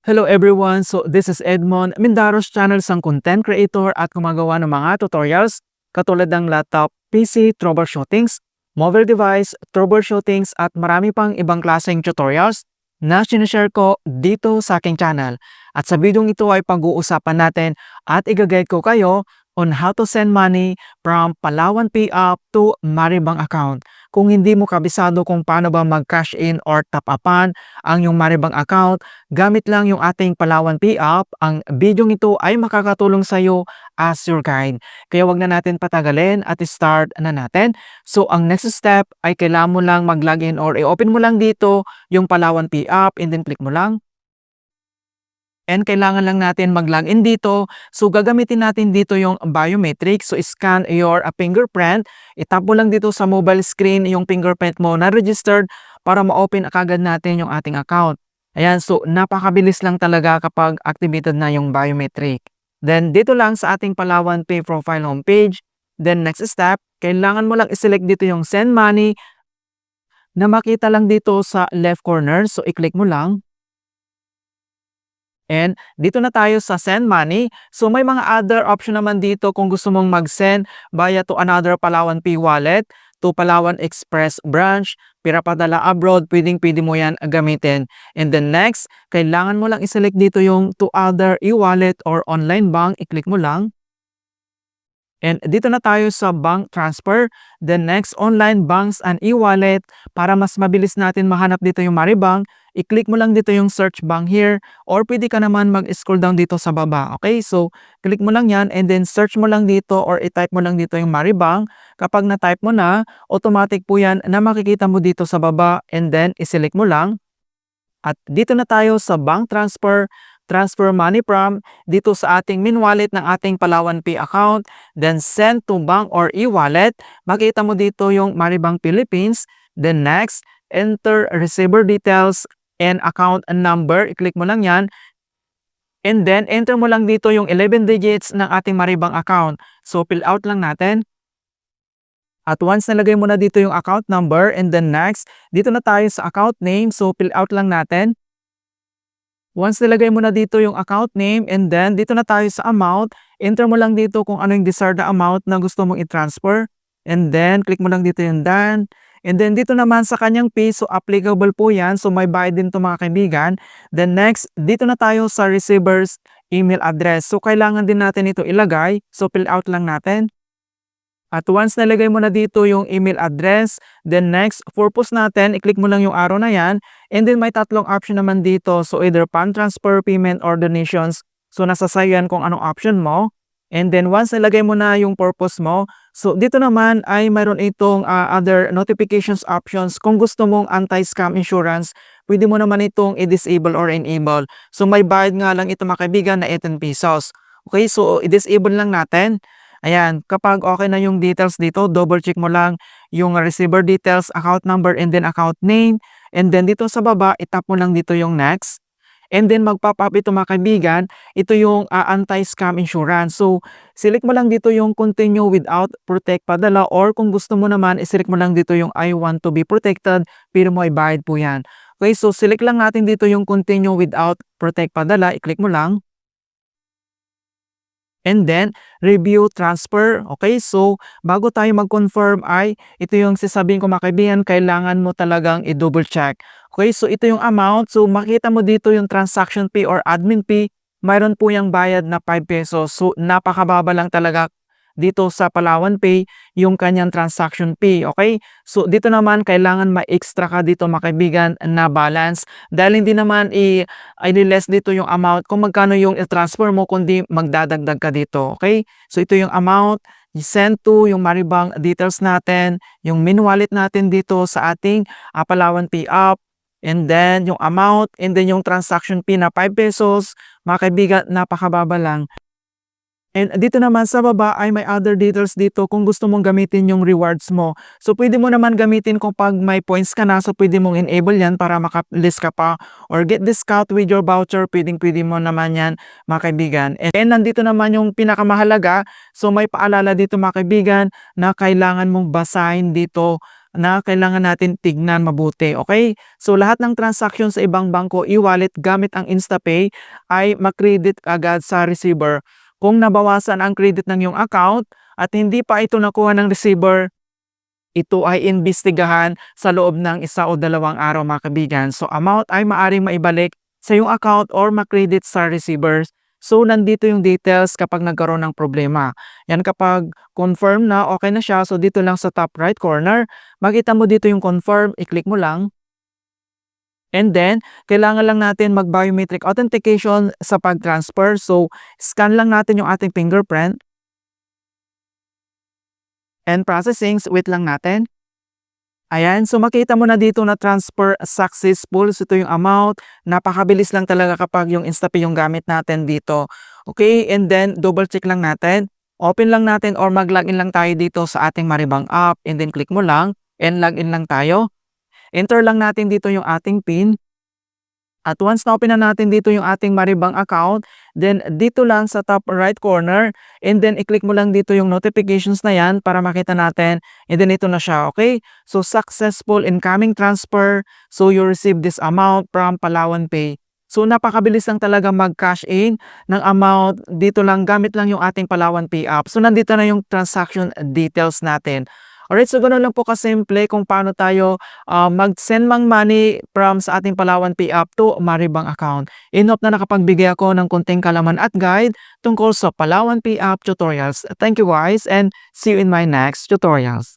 Hello everyone! So this is Edmond, Mindaros channel sang content creator at gumagawa ng mga tutorials katulad ng laptop, PC, troubleshootings, mobile device, troubleshootings at marami pang ibang klaseng tutorials na sinishare ko dito sa aking channel. At sa video ito ay pag-uusapan natin at i-guide ko kayo on how to send money from Palawan Pay App to Maribang account. Kung hindi mo kabisado kung paano ba mag-cash in or top upan ang yung Maribang account, gamit lang yung ating Palawan Pay App, ang video ito ay makakatulong sa iyo as your guide. Kaya wag na natin patagalin at start na natin. So ang next step ay kailangan mo lang mag-login or i-open mo lang dito yung Palawan Pay App and then click mo lang. And kailangan lang natin mag-login dito. So gagamitin natin dito yung biometrics. So scan your fingerprint. Itap mo lang dito sa mobile screen yung fingerprint mo na registered para ma-open kagad natin yung ating account. Ayan, so napakabilis lang talaga kapag activated na yung biometric. Then dito lang sa ating Palawan Pay profile homepage. Then next step, kailangan mo lang i-select dito yung send money na makita lang dito sa left corner. So i-click mo lang. And dito na tayo sa send money. So may mga other option naman dito kung gusto mong mag-send via to another Palawan Pay wallet, to Palawan Express branch, pinapadala abroad, pwede mo yan gamitin. And then next, kailangan mo lang i-select dito yung to other e-wallet or online bank, i-click mo lang. And dito na tayo sa bank transfer. Then next, online banks and e-wallet. Para mas mabilis natin mahanap dito yung Maribang, i-click mo lang dito yung search bank here or pwede ka naman mag-scroll down dito sa baba. Okay, so click mo lang yan and then search mo lang dito or i-type mo lang dito yung Maribang. Kapag na-type mo na, automatic po yan na makikita mo dito sa baba and then i-select mo lang. At dito na tayo sa bank transfer. Transfer money from dito sa ating min wallet ng ating Palawan Pay account, then send to bank or e-wallet. Makita mo dito yung Maribang Philippines. Then next, enter receiver details and account number. I-click mo lang yan. And then enter mo lang dito yung 11 digits ng ating Maribang account. So fill out lang natin. At once nalagay mo na dito yung account number and then next, dito na tayo sa account name. So fill out lang natin. Once nilagay mo na dito yung account name and then dito na tayo sa amount, enter mo lang dito kung ano yung desired na amount na gusto mong i-transfer. And then click mo lang dito yung done. And then dito naman sa kanyang fee, so applicable po yan. So may bayad din to mga kaibigan. Then next, dito na tayo sa receiver's email address. So kailangan din natin ito ilagay. So fill out lang natin. At once nalagay mo na dito yung email address, then next, purpose natin, i-click mo lang yung arrow na yan. And then may tatlong option naman dito. So either fund transfer, payment, or donations. So nasa sayo yan kung anong option mo. And then once nalagay mo na yung purpose mo, so dito naman ay mayroon itong other notifications options. Kung gusto mong anti-scam insurance, pwede mo naman itong i-disable or enable. So may bayad nga lang ito mga kaibigan na 18 pesos. Okay, so i-disable lang natin. Ayan, kapag okay na yung details dito, double check mo lang yung receiver details, account number, and then account name. And then dito sa baba, itap mo lang dito yung next. And then magpop up ito mga kaibigan, ito yung anti-scam insurance. So, select mo lang dito yung continue without protect padala or kung gusto mo naman, select mo lang dito yung I want to be protected, pero mo ay bayad po yan. Okay, so select lang natin dito yung continue without protect padala, i-click mo lang. And then, review transfer. Okay, so bago tayo mag-confirm ay ito yung sasabihin ko mga kaibigan, kailangan mo talagang i-double check. Okay, so ito yung amount. So makita mo dito yung transaction fee or admin fee. Mayroon po yung bayad na 5 pesos. So napakababa lang talaga dito sa Palawan Pay yung kanyang transaction fee. Okay, so dito naman kailangan ma-extra ka dito mga kaibigan na balance dahil hindi naman i-less dito yung amount kung magkano yung i-transfer mo kundi magdadagdag ka dito. Okay, so ito yung amount send to yung Maribang details natin, yung min wallet natin dito sa ating Palawan Pay app. And then yung amount and then yung transaction fee na 5 pesos. Mga kaibigan, napakababa lang. And dito naman sa baba ay may other details dito kung gusto mong gamitin yung rewards mo. So pwede mo naman gamitin kung pag may points ka na, so pwede mong enable yan para maka-list ka pa or get discount with your voucher, pwede mo naman yan mga kaibigan. And nandito naman yung pinakamahalaga, so may paalala dito mga kaibigan na kailangan mong basahin dito na kailangan natin tignan mabuti, okay? So lahat ng transaction sa ibang bangko e-wallet gamit ang InstaPay ay ma-credit agad sa receiver. Kung nabawasan ang credit ng iyong account at hindi pa ito nakuha ng receiver, ito ay imbestigahan sa loob ng 1 o 2 araw mga kaibigan. So amount ay maaring maibalik sa iyong account or ma-credit sa receivers. So nandito yung details kapag nagkaroon ng problema. Yan kapag confirm na okay na siya. So dito lang sa top right corner, makita mo dito yung confirm, i-click mo lang. And then, kailangan lang natin mag-biometric authentication sa pag-transfer. So, scan lang natin yung ating fingerprint. And processing, wait lang natin. Ayan, so makita mo na dito na transfer successful. So ito yung amount. Napakabilis lang talaga kapag yung InstaPay yung gamit natin dito. Okay, and then double check lang natin. Open lang natin or mag-login lang tayo dito sa ating Maribang app. And then click mo lang and login lang tayo. Enter lang natin dito yung ating PIN. At once na open na natin dito yung ating Maribang account, then dito lang sa top right corner, and then i-click mo lang dito yung notifications na yan para makita natin, and then ito na siya, okay? So, successful incoming transfer, so you receive this amount from Palawan Pay. So, napakabilis lang talaga mag-cash in ng amount, dito lang, gamit lang yung ating Palawan Pay app. So, nandito na yung transaction details natin. Alright, so ganoon lang po kasimple kung paano tayo mag-send mang money from sa ating Palawan Pay app to Maribang account. I hope na nakapagbigay ako ng konting kalaman at guide tungkol sa Palawan Pay app tutorials. Thank you guys and see you in my next tutorials.